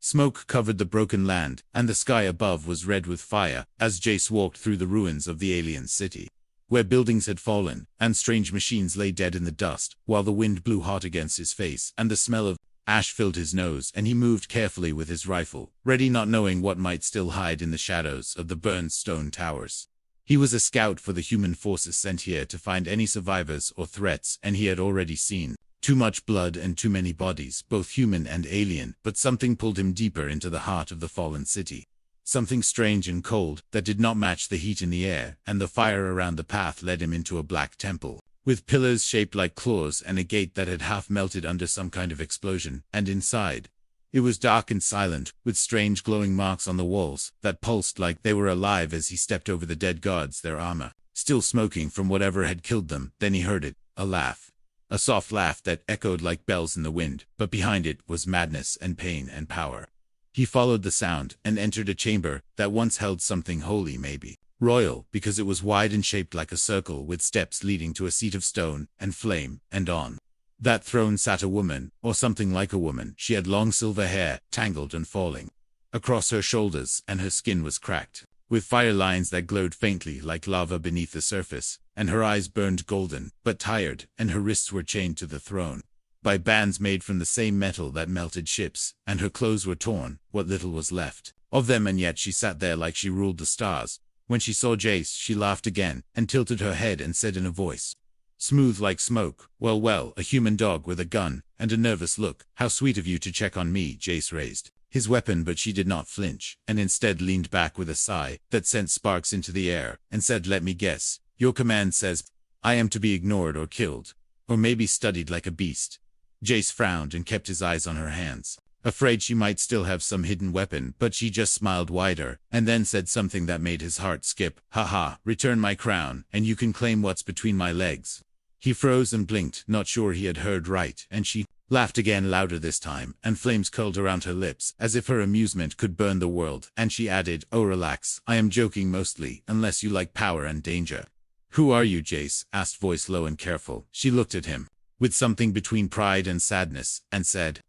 Smoke covered the broken land, and the sky above was red with fire as Jace walked through the ruins of the alien city, where buildings had fallen, and strange machines lay dead in the dust, while the wind blew hot against his face, and the smell of ash filled his nose, and he moved carefully with his rifle, ready not knowing what might still hide in the shadows of the burned stone towers. He was a scout for the human forces sent here to find any survivors or threats, and he had already seen too much blood and too many bodies, both human and alien, but something pulled him deeper into the heart of the fallen city. Something strange and cold that did not match the heat in the air, and the fire around the path led him into a black temple, with pillars shaped like claws and a gate that had half melted under some kind of explosion, and inside, it was dark and silent, with strange glowing marks on the walls that pulsed like they were alive as he stepped over the dead guards, their armor still smoking from whatever had killed them. Then he heard it, a laugh. A soft laugh that echoed like bells in the wind, but behind it was madness and pain and power. He followed the sound and entered a chamber that once held something holy, maybe royal, because it was wide and shaped like a circle with steps leading to a seat of stone and flame, and on that throne sat a woman, or something like a woman. She had long silver hair, tangled and falling across her shoulders, and her skin was cracked, with fire lines that glowed faintly like lava beneath the surface, and her eyes burned golden, but tired, and her wrists were chained to the throne by bands made from the same metal that melted ships, and her clothes were torn, what little was left of them, and yet she sat there like she ruled the stars. When she saw Jace, she laughed again, and tilted her head and said in a voice smooth like smoke, "Well, well, a human dog with a gun and a nervous look. How sweet of you to check on me." Jace raised his weapon, but she did not flinch, and instead leaned back with a sigh that sent sparks into the air, and said, "Let me guess. Your command says I am to be ignored or killed, or maybe studied like a beast." Jace frowned and kept his eyes on her hands, afraid she might still have some hidden weapon, but she just smiled wider, and then said something that made his heart skip. "Ha ha, return my crown, and you can claim what's between my legs." He froze and blinked, not sure he had heard right, and she laughed again, louder this time, and flames curled around her lips, as if her amusement could burn the world, and she added, "Oh, relax, I am joking mostly, unless you like power and danger." "Who are you?" Jace asked, voice low and careful. She looked at him with something between pride and sadness, and said,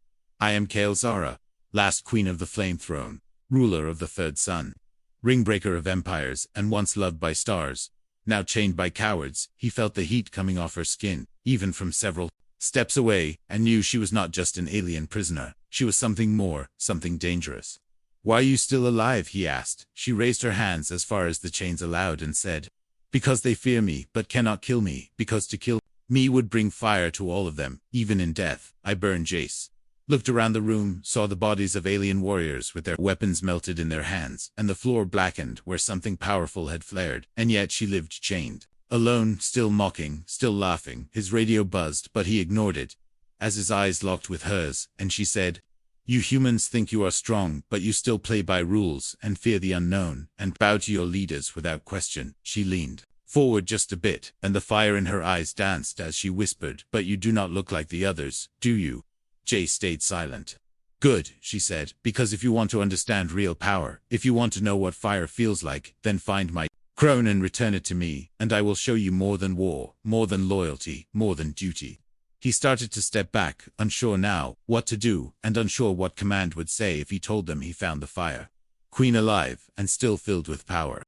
"I am Zara, last queen of the Flame Throne, ruler of the third sun, ringbreaker of empires, and once loved by stars, now chained by cowards." He felt the heat coming off her skin, even from several steps away, and knew she was not just an alien prisoner. She was something more, something dangerous. "Why are you still alive?" he asked. She raised her hands as far as the chains allowed and said, "Because they fear me, but cannot kill me, because to kill me would bring fire to all of them, even in death. I burn." Jace looked around the room, saw the bodies of alien warriors with their weapons melted in their hands, and the floor blackened where something powerful had flared, and yet she lived chained, alone, still mocking, still laughing. His radio buzzed, but he ignored it, as his eyes locked with hers, and she said, "You humans think you are strong, but you still play by rules, and fear the unknown, and bow to your leaders without question." She leaned forward just a bit, and the fire in her eyes danced as she whispered, "But you do not look like the others, do you?" Jay stayed silent. "Good," she said, "because if you want to understand real power, if you want to know what fire feels like, then find my crown and return it to me, and I will show you more than war, more than loyalty, more than duty." He started to step back, unsure now what to do, and unsure what command would say if he told them he found the fire queen alive, and still filled with power.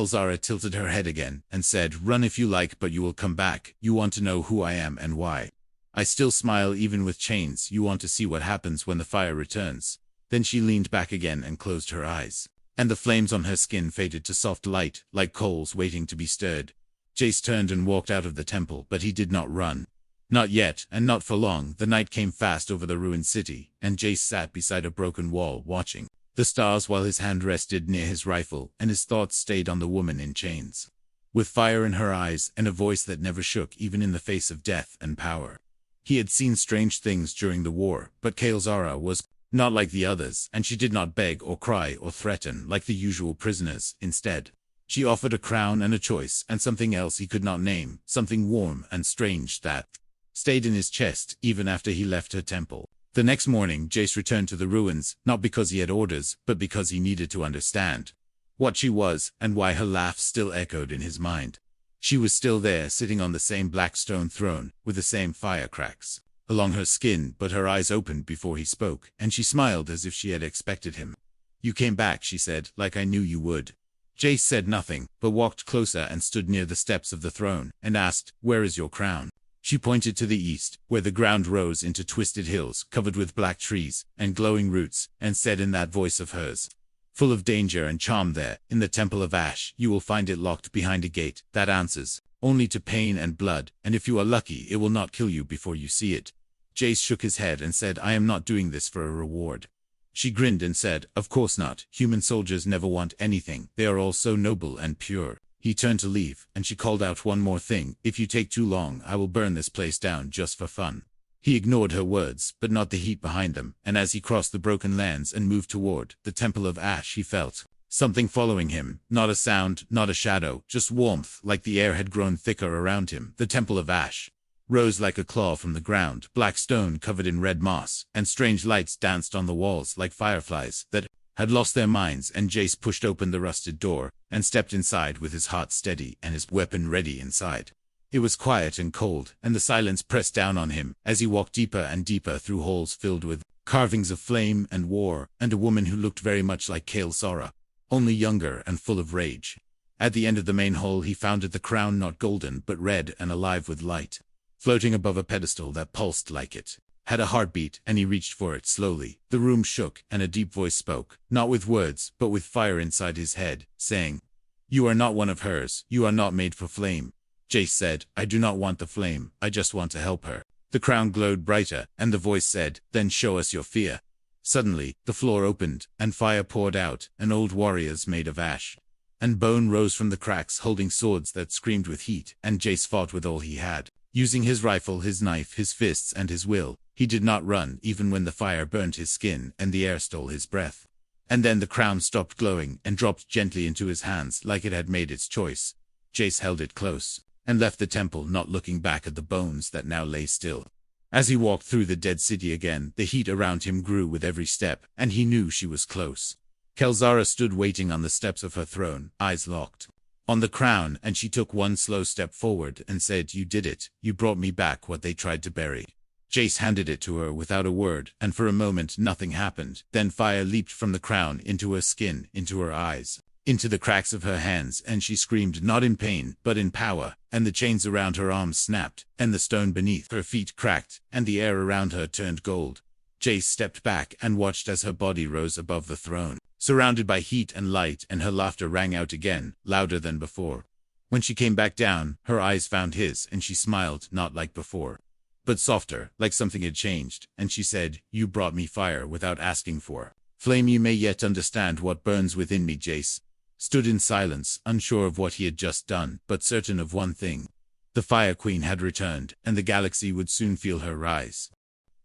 Zara tilted her head again, and said, "Run if you like, but you will come back. You want to know who I am and why I still smile even with chains. You want to see what happens when the fire returns." Then she leaned back again and closed her eyes, and the flames on her skin faded to soft light, like coals waiting to be stirred. Jace turned and walked out of the temple, but he did not run. Not yet, and not for long. The night came fast over the ruined city, and Jace sat beside a broken wall, watching the stars while his hand rested near his rifle, and his thoughts stayed on the woman in chains, with fire in her eyes and a voice that never shook even in the face of death and power. He had seen strange things during the war, but Zara was not like the others, and she did not beg or cry or threaten like the usual prisoners. Instead, she offered a crown and a choice, and something else he could not name, something warm and strange that stayed in his chest even after he left her temple. The next morning, Jace returned to the ruins, not because he had orders, but because he needed to understand what she was, and why her laugh still echoed in his mind. She was still there, sitting on the same black stone throne, with the same fire cracks along her skin, but her eyes opened before he spoke, and she smiled as if she had expected him. "You came back," she said, "like I knew you would." Jace said nothing, but walked closer and stood near the steps of the throne, and asked, "Where is your crown?" She pointed to the east, where the ground rose into twisted hills covered with black trees and glowing roots, and said in that voice of hers, full of danger and charm, "There, in the Temple of Ash, you will find it locked behind a gate that answers only to pain and blood, and if you are lucky, it will not kill you before you see it." Jace shook his head and said, "I am not doing this for a reward." She grinned and said, "Of course not. Human soldiers never want anything. They are all so noble and pure." He turned to leave, and she called out one more thing, "If you take too long, I will burn this place down just for fun." He ignored her words, but not the heat behind them, and as he crossed the broken lands and moved toward the Temple of Ash, he felt something following him. Not a sound, not a shadow, just warmth, like the air had grown thicker around him. The Temple of Ash rose like a claw from the ground, black stone covered in red moss, and strange lights danced on the walls like fireflies that had lost their minds, and Jace pushed open the rusted door and stepped inside with his heart steady and his weapon ready inside. It was quiet and cold, and the silence pressed down on him as he walked deeper and deeper through halls filled with carvings of flame and war, and a woman who looked very much like Kale Zara, only younger and full of rage. At the end of the main hall he found the crown, not golden but red and alive with light, floating above a pedestal that pulsed like it had a heartbeat, and he reached for it slowly. The room shook, and a deep voice spoke, not with words, but with fire inside his head, saying, "You are not one of hers. You are not made for flame." Jace said, "I do not want the flame. I just want to help her." The crown glowed brighter, and the voice said, "Then show us your fear." Suddenly, the floor opened, and fire poured out, and old warriors made of ash and bone rose from the cracks holding swords that screamed with heat, and Jace fought with all he had. Using his rifle, his knife, his fists, and his will, he did not run even when the fire burnt his skin and the air stole his breath. And then the crown stopped glowing and dropped gently into his hands like it had made its choice. Jace held it close and left the temple, not looking back at the bones that now lay still. As he walked through the dead city again, the heat around him grew with every step, and he knew she was close. Kelzara stood waiting on the steps of her throne, eyes locked on the crown, and she took one slow step forward and said, "You did it. You brought me back what they tried to bury." Jace handed it to her without a word, and for a moment nothing happened. Then fire leaped from the crown into her skin, into her eyes, into the cracks of her hands, and she screamed, not in pain, but in power, and the chains around her arms snapped, and the stone beneath her feet cracked, and the air around her turned gold. Jace stepped back and watched as her body rose above the throne, surrounded by heat and light, and her laughter rang out again, louder than before. When she came back down, her eyes found his, and she smiled, not like before, but softer, like something had changed, and she said, "You brought me fire without asking for flame. You may yet understand what burns within me." Jace stood in silence, unsure of what he had just done, but certain of one thing. The Fire Queen had returned, and the galaxy would soon feel her rise.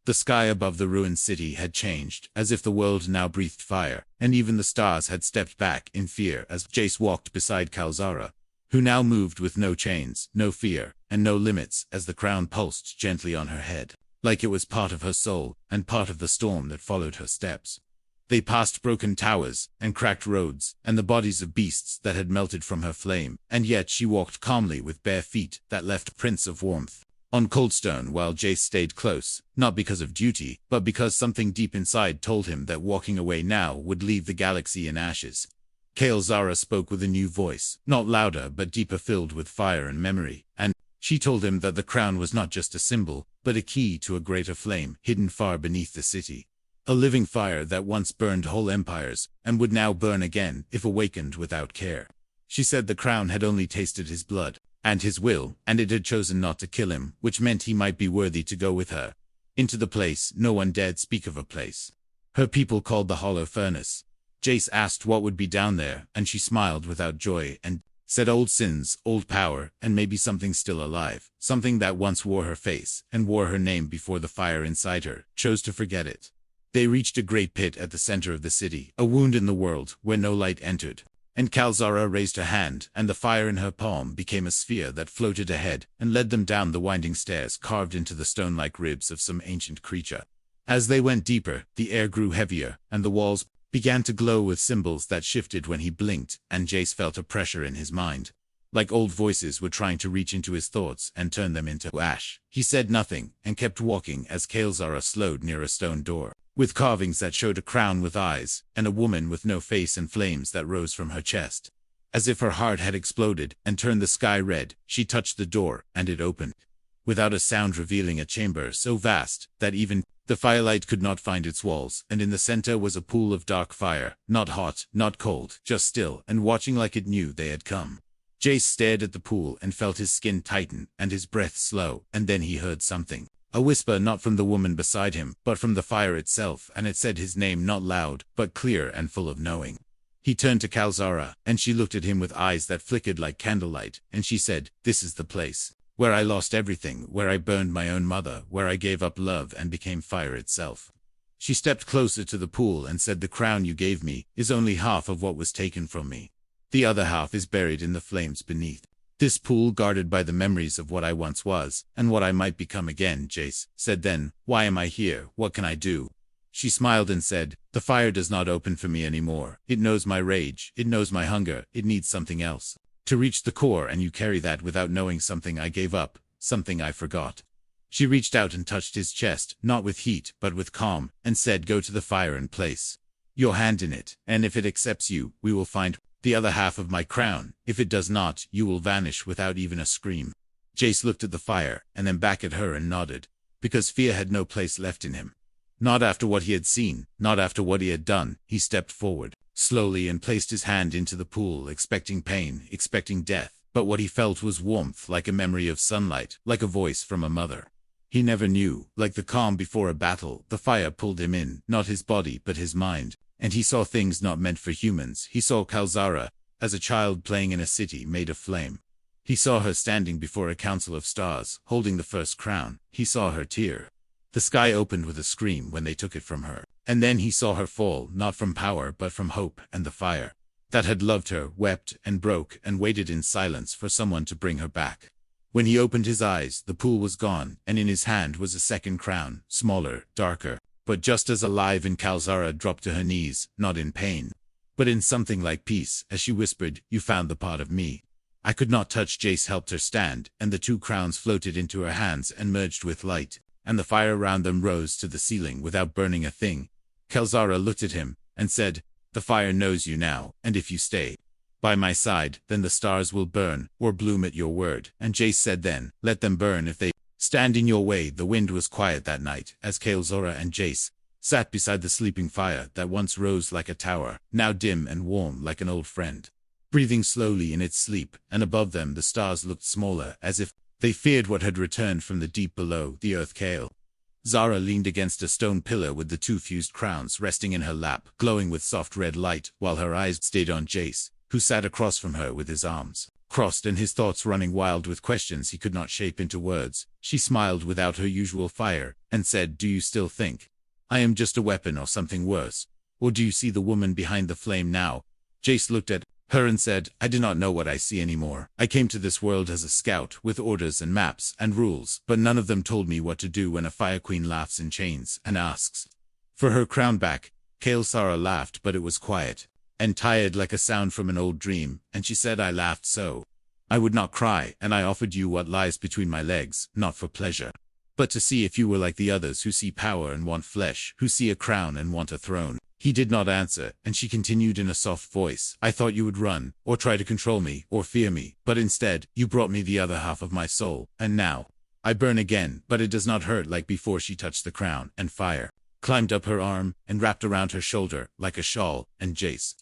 The sky above the ruined city had changed, as if the world now breathed fire, and even the stars had stepped back in fear as Jace walked beside Kalzara, who now moved with no chains, no fear, and no limits, as the crown pulsed gently on her head, like it was part of her soul, and part of the storm that followed her steps. They passed broken towers, and cracked roads, and the bodies of beasts that had melted from her flame, and yet she walked calmly with bare feet that left prints of warmth on cold stone, while Jace stayed close, not because of duty, but because something deep inside told him that walking away now would leave the galaxy in ashes. Kale Zara spoke with a new voice, not louder but deeper, filled with fire and memory, and she told him that the crown was not just a symbol, but a key to a greater flame hidden far beneath the city. A living fire that once burned whole empires, and would now burn again if awakened without care. She said the crown had only tasted his blood and his will, and it had chosen not to kill him, which meant he might be worthy to go with her into the place no one dared speak of, a place her people called the Hollow Furnace. Jace asked what would be down there, and she smiled without joy and said old sins, old power, and maybe something still alive, something that once wore her face and wore her name before the fire inside her chose to forget it. They reached a great pit at the center of the city, a wound in the world where no light entered. And Kalzara raised her hand, and the fire in her palm became a sphere that floated ahead and led them down the winding stairs carved into the stone-like ribs of some ancient creature. As they went deeper, the air grew heavier, and the walls began to glow with symbols that shifted when he blinked, and Jace felt a pressure in his mind. like old voices were trying to reach into his thoughts and turn them into ash. He said nothing, and kept walking as Kalzara slowed near a stone door, with carvings that showed a crown with eyes, and a woman with no face and flames that rose from her chest. As if her heart had exploded and turned the sky red, she touched the door, and it opened, without a sound, revealing a chamber so vast that even the firelight could not find its walls, and in the center was a pool of dark fire, not hot, not cold, just still, and watching like it knew they had come. Jace stared at the pool and felt his skin tighten and his breath slow, and then he heard something. A whisper, not from the woman beside him, but from the fire itself, and it said his name, not loud, but clear and full of knowing. He turned to Kalzara, and she looked at him with eyes that flickered like candlelight, and she said, "This is the place where I lost everything, where I burned my own mother, where I gave up love and became fire itself." She stepped closer to the pool and said, "The crown you gave me is only half of what was taken from me. The other half is buried in the flames beneath this pool, guarded by the memories of what I once was, and what I might become again." Jace said then, "Why am I here? What can I do?" She smiled and said, "The fire does not open for me anymore. It knows my rage, it knows my hunger, it needs something else to reach the core, and you carry that without knowing, something I gave up, something I forgot." She reached out and touched his chest, not with heat, but with calm, and said, "Go to the fire and place your hand in it, and if it accepts you, we will find the other half of my crown. If it does not, you will vanish without even a scream." Jace looked at the fire, and then back at her, and nodded, because fear had no place left in him. Not after what he had seen, not after what he had done. He stepped forward, slowly, and placed his hand into the pool, expecting pain, expecting death, but what he felt was warmth, like a memory of sunlight, like a voice from a mother he never knew, like the calm before a battle. The fire pulled him in, not his body but his mind, and he saw things not meant for humans. He saw Kalzara as a child playing in a city made of flame. He saw her standing before a council of stars, holding the first crown. He saw her tear. The sky opened with a scream when they took it from her, and then he saw her fall, not from power but from hope, and the fire that had loved her wept and broke and waited in silence for someone to bring her back. When he opened his eyes, the pool was gone, and in his hand was a second crown, smaller, darker, but just as alive, and Kalzara dropped to her knees, not in pain, but in something like peace, as she whispered, "You found the part of me I could not touch." Jace helped her stand, and the two crowns floated into her hands and merged with light, and the fire around them rose to the ceiling without burning a thing. Kalzara looked at him, and said, "The fire knows you now, and if you stay by my side, then the stars will burn, or bloom at your word." And Jace said then, "Let them burn if they stand in your way." The wind was quiet that night, as Kalzara and Jace sat beside the sleeping fire that once rose like a tower, now dim and warm like an old friend, breathing slowly in its sleep, and above them the stars looked smaller, as if they feared what had returned from the deep below the earth. Zara leaned against a stone pillar with the two fused crowns resting in her lap, glowing with soft red light, while her eyes stayed on Jace, who sat across from her with his arms crossed and his thoughts running wild with questions he could not shape into words. She smiled without her usual fire, and said, "Do you still think I am just a weapon or something worse? Or do you see the woman behind the flame now?" Jace looked at her and said, "I do not know what I see anymore. I came to this world as a scout, with orders and maps and rules, but none of them told me what to do when a fire queen laughs in chains and asks for her crown back." Kalzara laughed, but it was quiet and tired, like a sound from an old dream, and she said, "I laughed so I would not cry, and I offered you what lies between my legs, not for pleasure, but to see if you were like the others, who see power and want flesh, who see a crown and want a throne." He did not answer, and she continued in a soft voice, "I thought you would run, or try to control me, or fear me, but instead, you brought me the other half of my soul, and now I burn again, but it does not hurt like before." She touched the crown, and fire climbed up her arm and wrapped around her shoulder like a shawl, and Jace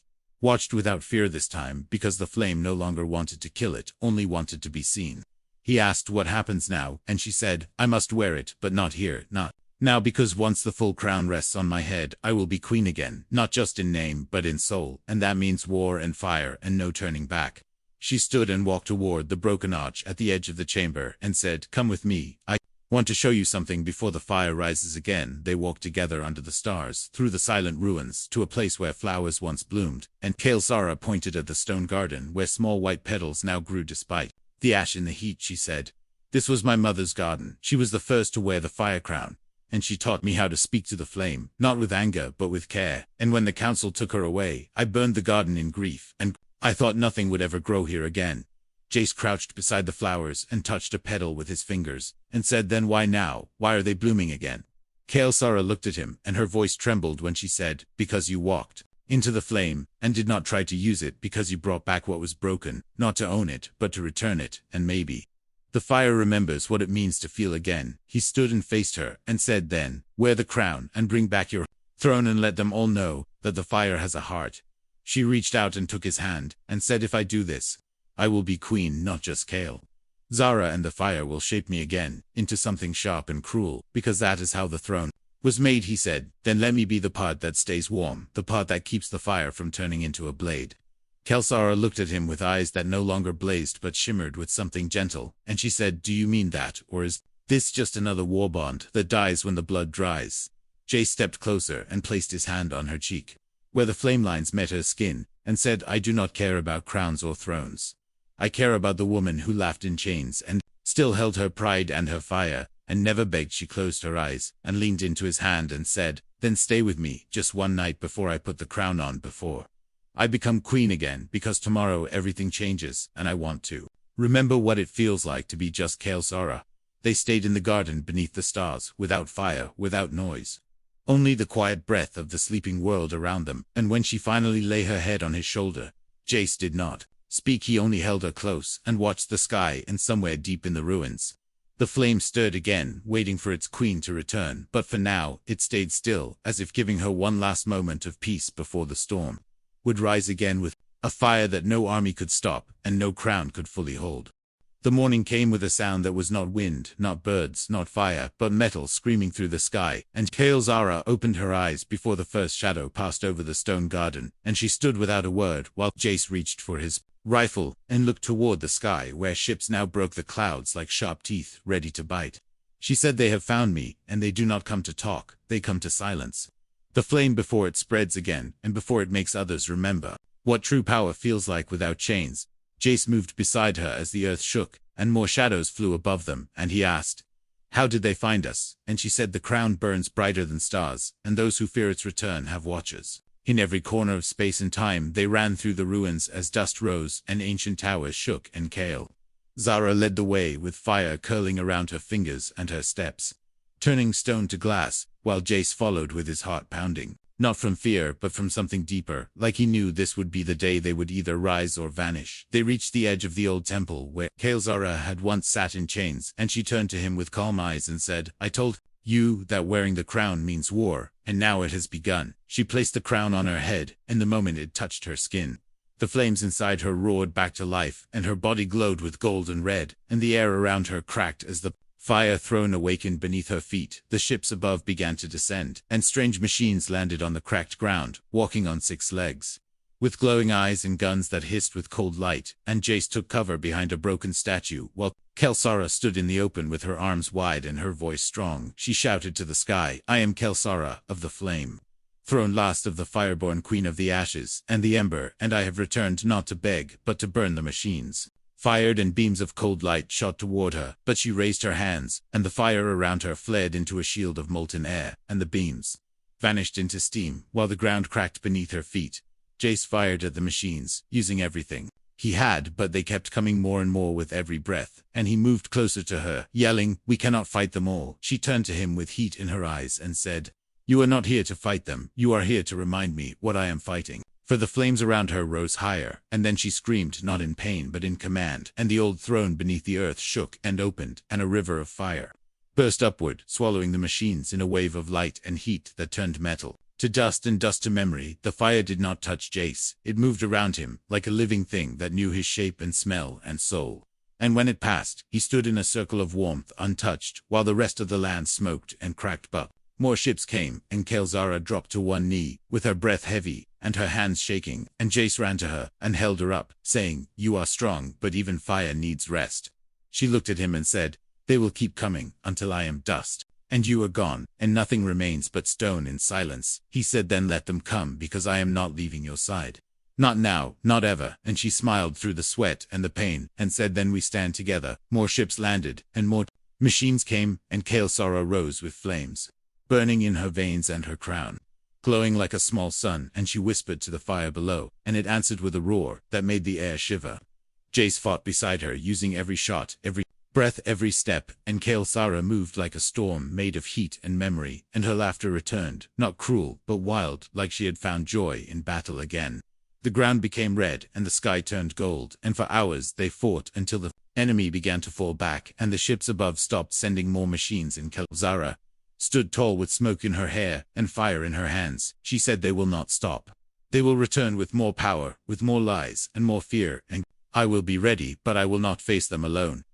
watched without fear this time, because the flame no longer wanted to kill it, only wanted to be seen. He asked, "What happens now?" And she said, "I must wear it, but not here, not now, because once the full crown rests on my head, I will be queen again, not just in name, but in soul, and that means war and fire and no turning back." She stood and walked toward the broken arch at the edge of the chamber and said, "Come with me. I want to show you something before the fire rises again." They walked together under the stars, through the silent ruins, to a place where flowers once bloomed, and Kalzara pointed at the stone garden where small white petals now grew despite the ash in the heat. She said, "This was my mother's garden. She was the first to wear the fire crown, and she taught me how to speak to the flame, not with anger but with care. And when the council took her away, I burned the garden in grief, and I thought nothing would ever grow here again. Jace crouched beside the flowers and touched a petal with his fingers, and said, "Then why now? Why are they blooming again?" Kaelsara looked at him, and her voice trembled when she said, "Because you walked into the flame, and did not try to use it, because you brought back what was broken, not to own it, but to return it, and maybe the fire remembers what it means to feel again." He stood and faced her, and said, "Then, wear the crown, and bring back your throne, and let them all know that the fire has a heart." She reached out and took his hand, and said, "If I do this, I will be queen, not just Kale. Zara and the fire will shape me again, into something sharp and cruel, because that is how the throne was made," he said. "Then let me be the part that stays warm, the part that keeps the fire from turning into a blade." Kelsara looked at him with eyes that no longer blazed but shimmered with something gentle, and she said, "Do you mean that, or is this just another war bond that dies when the blood dries?" Jay stepped closer and placed his hand on her cheek, where the flame lines met her skin, and said, "I do not care about crowns or thrones. I care about the woman who laughed in chains and still held her pride and her fire, and never begged." She closed her eyes and leaned into his hand and said, "Then stay with me just one night before I put the crown on, before I become queen again, because tomorrow everything changes, and I want to remember what it feels like to be just Kaelsara." They stayed in the garden beneath the stars, without fire, without noise. Only the quiet breath of the sleeping world around them, and when she finally lay her head on his shoulder, Jace did not speak. He only held her close and watched the sky, and somewhere deep in the ruins the flame stirred again, waiting for its queen to return, but for now it stayed still, as if giving her one last moment of peace before the storm would rise again with a fire that no army could stop and no crown could fully hold. The morning came with a sound that was not wind, not birds, not fire, but metal screaming through the sky, and Kaelsara opened her eyes before the first shadow passed over the stone garden, and she stood without a word while Jace reached for his rifle and looked toward the sky, where ships now broke the clouds like sharp teeth, ready to bite. She said, "They have found me, and they do not come to talk, they come to silence the flame before it spreads again, and before it makes others remember what true power feels like without chains." Jace moved beside her as the earth shook, and more shadows flew above them, and he asked, "How did they find us?" And she said, "The crown burns brighter than stars, and those who fear its return have watchers. In every corner of space and time they ran through the ruins as dust rose and ancient towers shook, and Kale Zara led the way, with fire curling around her fingers and her steps turning stone to glass, while Jace followed with his heart pounding, not from fear but from something deeper, like he knew this would be the day they would either rise or vanish. They reached the edge of the old temple where Kaelsara had once sat in chains, and she turned to him with calm eyes and said, "I told you that wearing the crown means war, and now it has begun." She placed the crown on her head, and the moment it touched her skin, the flames inside her roared back to life, and her body glowed with gold and red, and the air around her cracked as the fire throne awakened beneath her feet. The ships above began to descend, and strange machines landed on the cracked ground, walking on 6 legs, with glowing eyes and guns that hissed with cold light, and Jace took cover behind a broken statue, while Kaelsara stood in the open with her arms wide and her voice strong. She shouted to the sky, "I am Kaelsara of the Flame, throne last of the fireborn queen of the ashes and the ember, and I have returned not to beg, but to burn the machines." Fired, and beams of cold light shot toward her, but she raised her hands, and the fire around her fled into a shield of molten air, and the beams vanished into steam, while the ground cracked beneath her feet. Jace fired at the machines, using everything he had, but they kept coming more and more with every breath, and he moved closer to her, yelling, "We cannot fight them all." She turned to him with heat in her eyes and said, "You are not here to fight them, you are here to remind me what I am fighting." For the flames around her rose higher, and then she screamed, not in pain but in command, and the old throne beneath the earth shook and opened, and a river of fire burst upward, swallowing the machines in a wave of light and heat that turned metal to dust and dust to memory. The fire did not touch Jace, it moved around him, like a living thing that knew his shape and smell and soul. And when it passed, he stood in a circle of warmth, untouched, while the rest of the land smoked and cracked. But more ships came, and Kaelsara dropped to one knee, with her breath heavy, and her hands shaking, and Jace ran to her, and held her up, saying, "You are strong, but even fire needs rest." She looked at him and said, "They will keep coming, until I am dust, and you are gone, and nothing remains but stone and silence." He said, "Then let them come, because I am not leaving your side. Not now, not ever." And she smiled through the sweat and the pain, and said, "Then we stand together." More ships landed, and more machines came, and Kaelsara rose with flames burning in her veins and her crown glowing like a small sun, and she whispered to the fire below, and it answered with a roar that made the air shiver. Jace fought beside her, using every shot, every breath, every step, and Kale Sara moved like a storm made of heat and memory, and her laughter returned, not cruel, but wild, like she had found joy in battle again. The ground became red, and the sky turned gold, and for hours they fought until the enemy began to fall back, and the ships above stopped sending more machines in. Zara stood tall with smoke in her hair and fire in her hands. She said, "They will not stop. They will return with more power, with more lies, and more fear, and I will be ready, but I will not face them alone."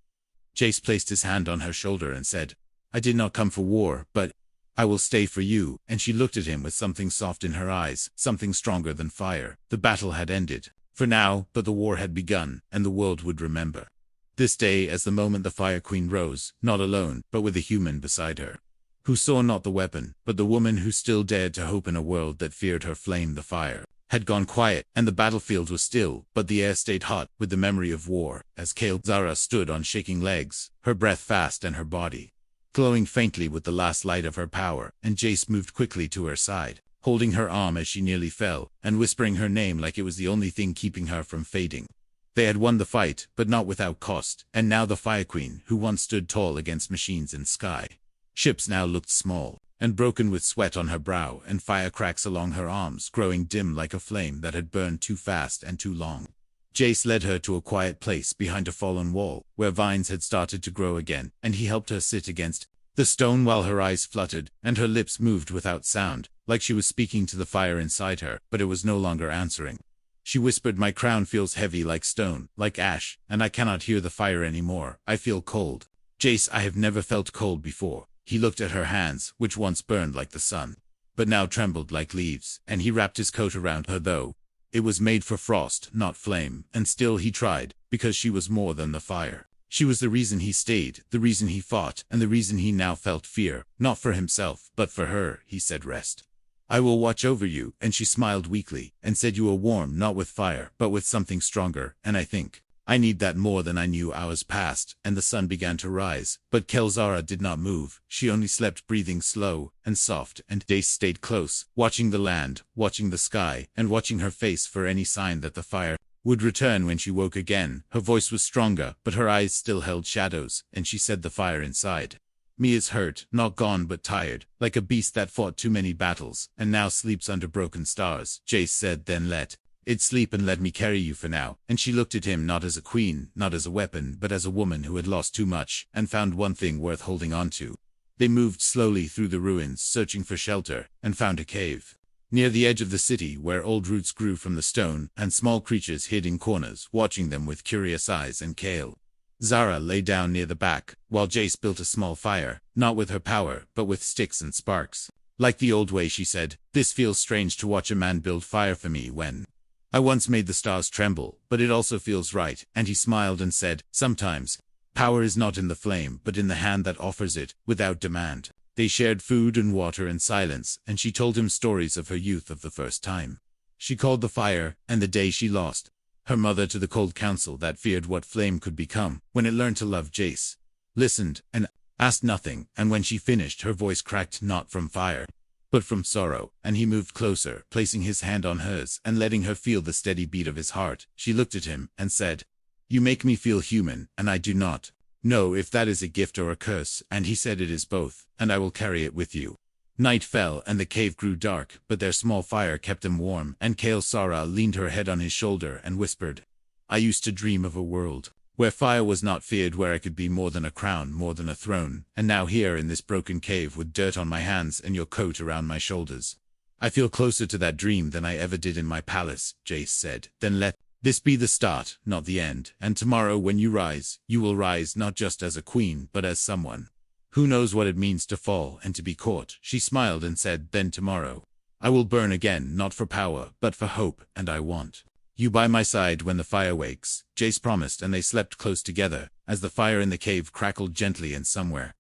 Jace placed his hand on her shoulder and said, "I did not come for war, but I will stay for you," and she looked at him with something soft in her eyes, something stronger than fire. The battle had ended, for now, but the war had begun, and the world would remember this day as the moment the Fire Queen rose, not alone, but with a human beside her, who saw not the weapon, but the woman who still dared to hope in a world that feared her flame. The fire had gone quiet, and the battlefield was still, but the air stayed hot with the memory of war, as Kale Zara stood on shaking legs, her breath fast and her body glowing faintly with the last light of her power, and Jace moved quickly to her side, holding her arm as she nearly fell, and whispering her name like it was the only thing keeping her from fading. They had won the fight, but not without cost, and now the Fire Queen, who once stood tall against machines and sky ships, now looked small and broken with sweat on her brow and fire cracks along her arms, growing dim like a flame that had burned too fast and too long. Jace led her to a quiet place behind a fallen wall, where vines had started to grow again, and he helped her sit against the stone while her eyes fluttered, and her lips moved without sound, like she was speaking to the fire inside her, but it was no longer answering. She whispered, "My crown feels heavy like stone, like ash, and I cannot hear the fire anymore. I feel cold." "Jace, I have never felt cold before." He looked at her hands, which once burned like the sun, but now trembled like leaves, and he wrapped his coat around her, though it was made for frost, not flame, and still he tried, because she was more than the fire. She was the reason he stayed, the reason he fought, and the reason he now felt fear, not for himself, but for her. He said, "Rest. I will watch over you," and she smiled weakly, and said, "You are warm, not with fire, but with something stronger, and I think I need that more than I knew." Hours passed, and the sun began to rise, but Kelzara did not move. She only slept, breathing slow and soft, and Jace stayed close, watching the land, watching the sky, and watching her face for any sign that the fire would return. When she woke again, her voice was stronger, but her eyes still held shadows, and she said, "The fire inside me is hurt, not gone but tired, like a beast that fought too many battles, and now sleeps under broken stars." Jace said, "Then let it sleep and let me carry you for now." And she looked at him, not as a queen, not as a weapon, but as a woman who had lost too much, and found one thing worth holding on to. They moved slowly through the ruins, searching for shelter, and found a cave near the edge of the city where old roots grew from the stone, and small creatures hid in corners, watching them with curious eyes. And Kale Zara lay down near the back, while Jace built a small fire, not with her power, but with sticks and sparks. "Like the old way," she said. "This feels strange to watch a man build fire for me when I once made the stars tremble, but it also feels right." And he smiled and said, "Sometimes power is not in the flame, but in the hand that offers it, without demand." They shared food and water in silence, and she told him stories of her youth, of the first time she called the fire, and the day she lost her mother to the cold council that feared what flame could become when it learned to love. Jace listened and asked nothing, and when she finished, her voice cracked, not from fire, but from sorrow, and he moved closer, placing his hand on hers and letting her feel the steady beat of his heart. She looked at him and said, "You make me feel human, and I do not know if that is a gift or a curse." And he said, "It is both, and I will carry it with you." Night fell, and the cave grew dark, but their small fire kept them warm, and Kale Sara leaned her head on his shoulder and whispered, "I used to dream of a world where fire was not feared, where I could be more than a crown, more than a throne, and now here in this broken cave with dirt on my hands and your coat around my shoulders, I feel closer to that dream than I ever did in my palace." Jace said, "Then let this be the start, not the end, and tomorrow when you rise, you will rise not just as a queen, but as someone who knows what it means to fall and to be caught." She smiled and said, "Then tomorrow I will burn again, not for power, but for hope, and I want you by my side when the fire wakes." Jace promised, and they slept close together, as the fire in the cave crackled gently, and somewhere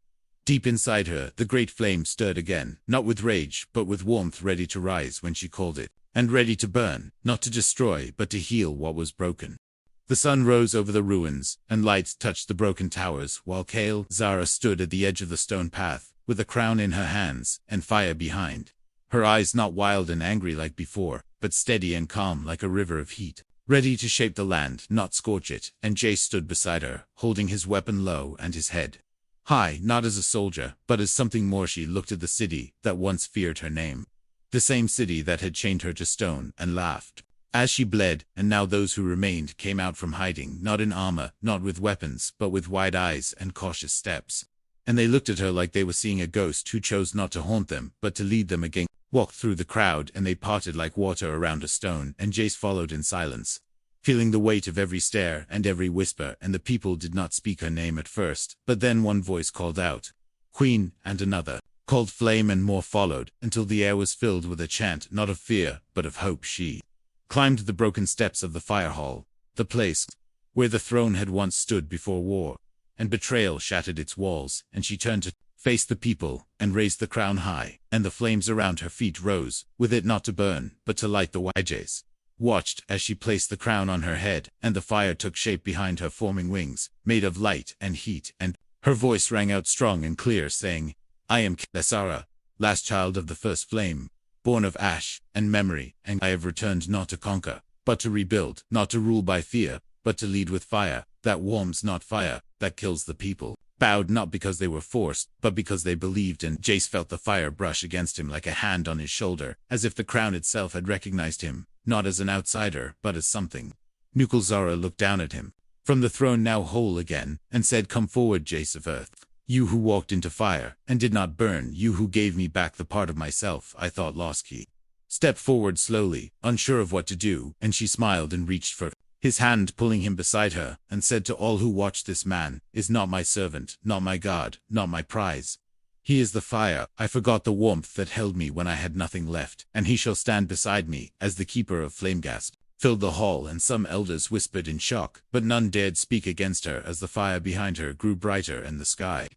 deep inside her, the great flame stirred again, not with rage, but with warmth, ready to rise when she called it, and ready to burn, not to destroy, but to heal what was broken. The sun rose over the ruins, and light touched the broken towers, while Kale Zara stood at the edge of the stone path, with a crown in her hands, and fire behind her eyes, not wild and angry like before, but steady and calm like a river of heat. ready to shape the land, not scorch it, and Jace stood beside her, holding his weapon low and his head high, not as a soldier, but as something more. She looked at the city that once feared her name. The same city that had chained her to stone, and laughed as she bled, and now those who remained came out from hiding, not in armor, not with weapons, but with wide eyes and cautious steps. And they looked at her like they were seeing a ghost who chose not to haunt them, but to lead them again. Walked through the crowd, and they parted like water around a stone, and Jace followed in silence, feeling the weight of every stare and every whisper, and the people did not speak her name at first, but then one voice called out, "Queen," and another called "Flame," and more followed, until the air was filled with a chant, not of fear, but of hope. She climbed the broken steps of the fire hall, the place where the throne had once stood before war, and betrayal shattered its walls, and she turned to face the people, and raised the crown high, and the flames around her feet rose, with it not to burn, but to light the way. Jace watched as she placed the crown on her head, and the fire took shape behind her, forming wings, made of light and heat, and her voice rang out strong and clear, saying, "I am Lesara, last child of the first flame, born of ash and memory, and I have returned not to conquer, but to rebuild, not to rule by fear, but to lead with fire, that warms, not fire that kills." The people bowed not because they were forced, but because they believed, and Jace felt the fire brush against him like a hand on his shoulder, as if the crown itself had recognized him, not as an outsider, but as something. Nukulzara looked down at him from the throne, now whole again, and said, "Come forward, Jace of Earth. You who walked into fire, and did not burn, you who gave me back the part of myself I thought lost." He stepped forward slowly, unsure of what to do, and she smiled and reached for his hand, pulling him beside her, and said to all who watched, "This man is not my servant, not my god, not my prize. He is the fire. I forgot the warmth that held me when I had nothing left, and he shall stand beside me." As the keeper of flame gasp filled the hall, and some elders whispered in shock, but none dared speak against her, as the fire behind her grew brighter and the sky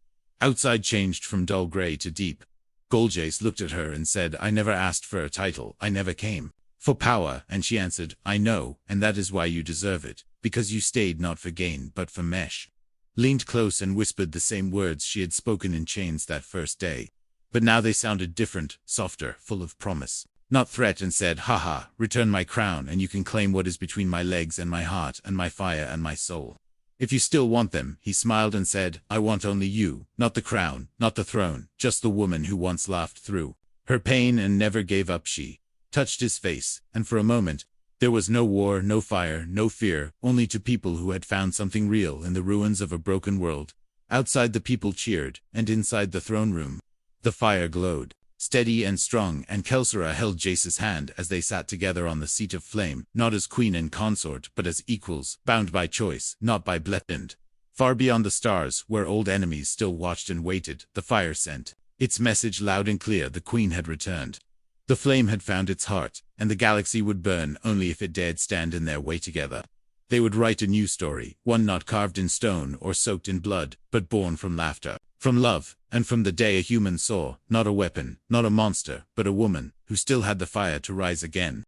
outside changed from dull gray to deep gold. Jace looked at her and said, "I never asked for a title. I never came for power." And she answered, "I know, and that is why you deserve it, because you stayed not for gain but for mesh." Leaned close and whispered the same words she had spoken in chains that first day. But now they sounded different, softer, full of promise, not threat, and said, "Haha, return my crown, and you can claim what is between my legs and my heart and my fire and my soul. If you still want them." He smiled and said, "I want only you, not the crown, not the throne, just the woman who once laughed through her pain and never gave up." She touched his face, and for a moment there was no war, no fire, no fear, only two people who had found something real in the ruins of a broken world. Outside the people cheered, and inside the throne room the fire glowed, steady and strong, and Kelsara held Jace's hand as they sat together on the seat of flame, not as queen and consort, but as equals, bound by choice, not by blend. Far beyond the stars, where old enemies still watched and waited, the fire sent its message loud and clear. The queen had returned. The flame had found its heart, and the galaxy would burn only if it dared stand in their way together. They would write a new story, one not carved in stone or soaked in blood, but born from laughter, from love, and from the day a human saw, not a weapon, not a monster, but a woman, who still had the fire to rise again.